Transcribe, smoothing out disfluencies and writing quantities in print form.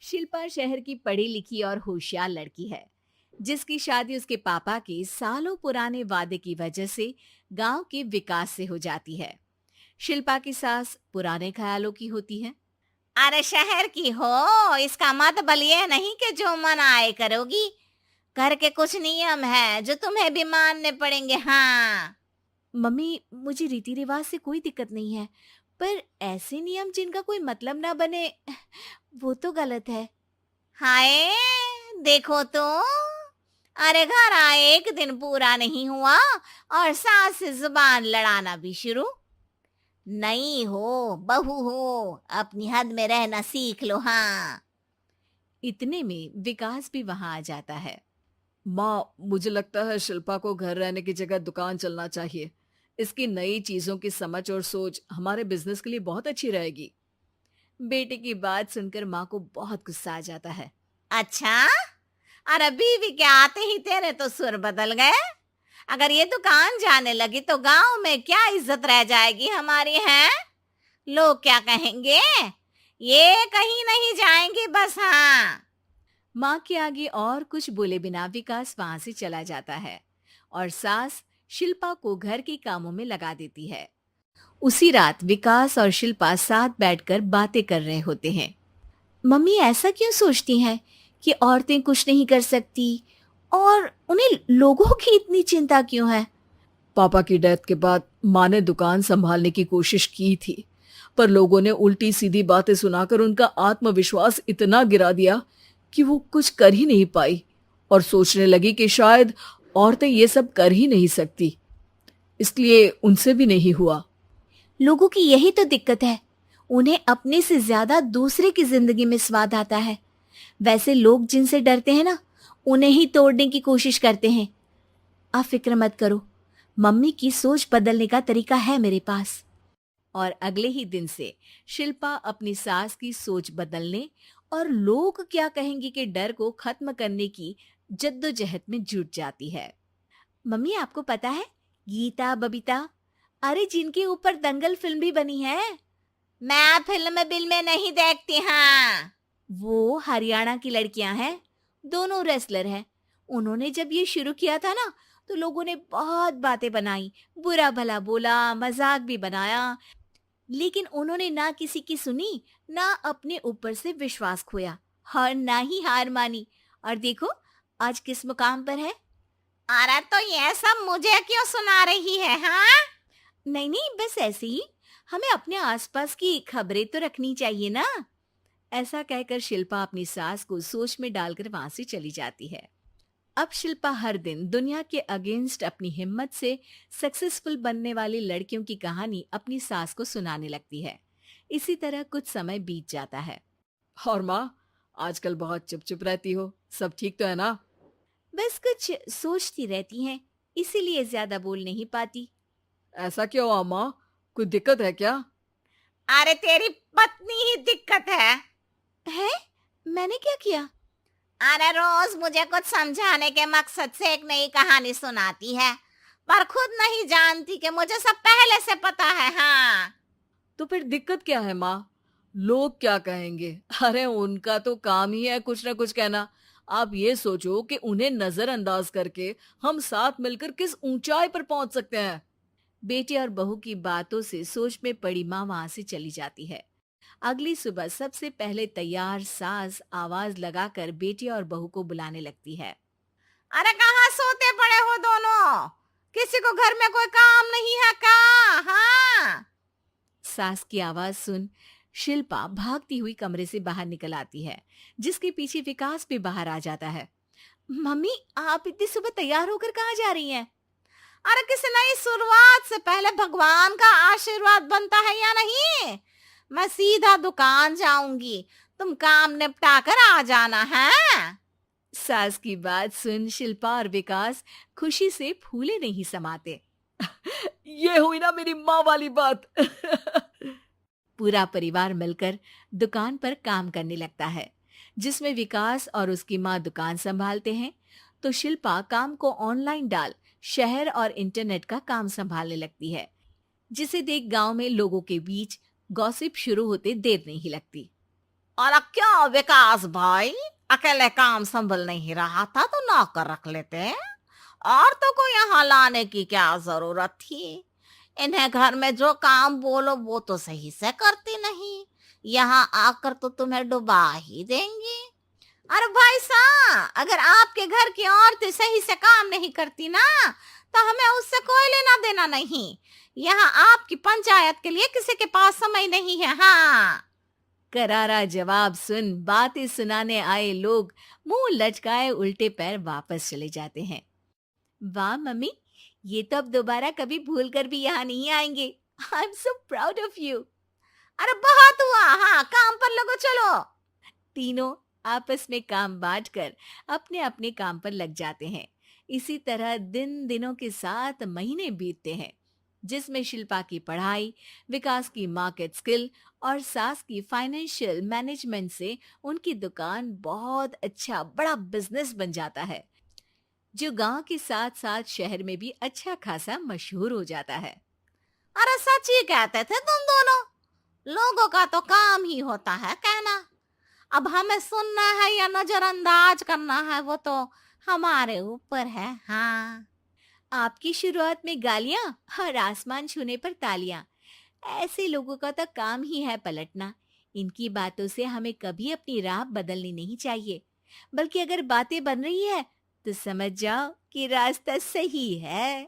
शिल्पा शहर की पढ़ी लिखी और होशियार लड़की है, जिसकी शादी उसके पापा के सालों पुराने वादे की वजह से गांव के विकास से हो जाती है। शिल्पा की सास पुराने ख्यालों की होती है। अरे शहर की हो, इसका मतलब ये नहीं कि जो मन आए करोगी। घर के कुछ नियम है जो तुम्हें भी मानने पड़ेंगे। हाँ। मम्मी, मुझे रीति रिवाज से कोई दिक्कत नहीं है, पर ऐसे नियम जिनका कोई मतलब ना बने, वो तो गलत है। हाय, देखो तो। अरे घर आए एक दिन पूरा नहीं हुआ और सास से जुबान लड़ाना भी शुरू। नहीं हो, बहू हो, अपनी हद में रहना सीख लो। हाँ। इतने में विकास भी वहां आ जाता है। माँ, मुझे लगता है शिल्पा को घर रहने की जगह दुकान चलना चाहिए। इसकी नई चीजों की समझ और सोच हमारे बिजनेस के लिए बहुत अच्छी रहेगी। बेटे की बात सुनकर माँ को बहुत गुस्सा आ जाता है। अच्छा, अरे बीवी के आते ही तेरे तो सुर बदल गए। अगर ये दुकान जाने लगी तो गांव में क्या इज्जत रह जाएगी हमारी है। लोग क्या कहेंगे। ये कहीं नहीं जाएंगे बस। हाँ। माँ के आगे और कुछ बोले बिना विकास वहां से चला जाता है और सास शिल्पा को घर के कामों में लगा देती है। उसी रात विकास और शिल्पा साथ बैठकर बातें कर रहे होते हैं। मम्मी ऐसा क्यों सोचती हैं कि औरतें कुछ नहीं कर सकती, और उन्हें लोगों की इतनी चिंता क्यों है? पापा की डेथ के बाद माँ ने दुकान संभालने की कोशिश की थी, पर लोगों ने उल्टी सीधी बातें सुनाकर उनका आत्मविश्वास इतना गिरा दिया कि वो कुछ कर ही नहीं पाई और सोचने लगी कि शायद औरतें ये सब कर ही नहीं सकती। इसलिए उनसे भी नहीं हुआ। लोगों की यही तो दिक्कत है, उन्हें अपने से ज्यादा दूसरे की जिंदगी में स्वाद आता है। वैसे लोग जिनसे डरते हैं ना, उन्हें ही तोड़ने की कोशिश करते हैं। आप फिक्र मत करो, मम्मी की सोच बदलने का तरीका है मेरे पास। और अगले ही दिन से शिल्पा अपनी सास की सोच बदलने और लोग क्या कहेंगे के डर को खत्म करने की जद्दोजहद में जुट जाती है। मम्मी, आपको पता है, गीता बबीता, अरे जिनके ऊपर दंगल फिल्म भी बनी है, मैं फिल्म बिल में नहीं देखती। हाँ। वो हरियाणा की लड़कियां हैं। दोनों रेसलर हैं। उन्होंने जब ये शुरू किया था ना, तो लोगों ने बहुत बातें बनाई, बुरा भला बोला, मजाक भी बनाया, लेकिन उन्होंने ना किसी की सुनी, ना अपने ऊपर से विश्वास खोया और ना ही हार मानी। और देखो, आज किस मुकाम पर है। अरे तो ये सब मुझे क्यों सुना रही है। हाँ। नहीं नहीं, बस ऐसे ही, हमें अपने आसपास की खबरें तो रखनी चाहिए ना। ऐसा कहकर शिल्पा अपनी सास को सोच में डालकर वहां से चली जाती है। अब शिल्पा हर दिन दुनिया के अगेंस्ट अपनी हिम्मत से सक्सेसफुल बनने वाली लड़कियों की कहानी अपनी सास को सुनाने लगती है। इसी तरह कुछ समय बीत जाता है। और माँ, आजकल बहुत चुप चुप रहती हो, सब ठीक तो है ना? बस कुछ सोचती रहती हैं, इसीलिए ज्यादा बोल नहीं पाती। ऐसा क्यों हुआ माँ? कोई दिक्कत है क्या? अरे तेरी पत्नी ही दिक्कत है। है? मैंने क्या किया? अरे रोज मुझे कुछ समझाने के मकसद से एक नई कहानी सुनाती है, पर खुद नहीं जानती कि मुझे सब पहले से पता है। हाँ। तो फिर दिक्कत क्या है माँ? लोग क्या कहेंगे? अरे उनका तो काम ही है कुछ ना कुछ कहना। आप ये सोचो कि उन्हें नजरअंदाज करके हम साथ मिलकर किस ऊंचाई पर पहुंच सकते हैं। बेटे और बहू की बातों से सोच में पड़ी माँ वहां से चली जाती है। अगली सुबह सबसे पहले तैयार सास आवाज लगाकर बेटे और बहू को बुलाने लगती है। अरे कहाँ सोते पड़े हो दोनों? किसी को घर में कोई काम नहीं है क्या? हाँ। सास की आवाज सुन शिल्पा भागती हुई कमरे से बाहर निकल आती है, जिसके पीछे विकास भी बाहर आ जाता है। मम्मी, आप इतनी सुबह तैयार होकर कहाँ जा रही हैं? अरे किसी नई शुरुआत से पहले भगवान का आशीर्वाद बनता है या नहीं? मैं सीधा दुकान जाऊंगी, तुम काम निपटा कर आ जाना है। सास की बात सुन शिल्पा और विकास खुशी से फूले नहीं समाते। ये हुई ना मेरी माँ वाली बात। पूरा परिवार मिलकर दुकान पर काम करने लगता है, जिसमें विकास और उसकी माँ दुकान संभालते हैं, तो शिल्पा काम को ऑनलाइन डाल शहर और इंटरनेट का काम संभालने लगती है, जिसे देख गांव में लोगों के बीच गॉसिप शुरू होते देर नहीं लगती। और क्या विकास भाई, अकेले काम संभल नहीं रहा था तो नौकर रख लेते। औरतों को यहाँ लाने की क्या जरूरत थी? इन्हें घर में जो काम बोलो वो तो सही से करती नहीं, यहाँ आकर तो तुम्हें डुबा ही देंगी। अरे भाई साहब, अगर आपके घर की औरतें सही से काम नहीं करती ना, तो हमें उससे कोई लेना देना नहीं। यहाँ आपकी पंचायत के लिए किसी के पास समय नहीं है। हाँ। करारा जवाब सुन बातें सुनाने आए लोग मुंह लटकाए उल्टे पैर वापस चले जाते हैं। वाह मम्मी, ये तो अब दोबारा कभी भूल कर भी यहाँ नहीं आएंगे। I am so proud of you. अरे बहुत हुआ, हाँ काम पर लगो चलो। तीनों आपस में काम बांटकर अपने अपने काम पर लग जाते हैं। इसी तरह दिनों के साथ महीने बीतते हैं, जिसमें शिल्पा की पढ़ाई, विकास की मार्केट स्किल और सास की फाइनेंशियल मैनेजमेंट से उनकी दुकान बहुत अच्छा बड़ा बिजनेस बन जाता है, जो गांव के साथ साथ शहर में भी अच्छा खासा मशहूर हो जाता है। अरे सच ही कहते थे तुम दोनों, लोगों का तो काम ही होता है कहना। अब हमें सुनना है या नजरअंदाज करना है वो तो हमारे ऊपर है। हाँ। आपकी शुरुआत में गालियां और आसमान छूने पर तालियां, ऐसे लोगों का तो काम ही है पलटना। इनकी बातों से हमें कभी अपनी राह बदलनी नहीं चाहिए, बल्कि अगर बातें बन रही है तो समझ जाओ कि रास्ता सही है।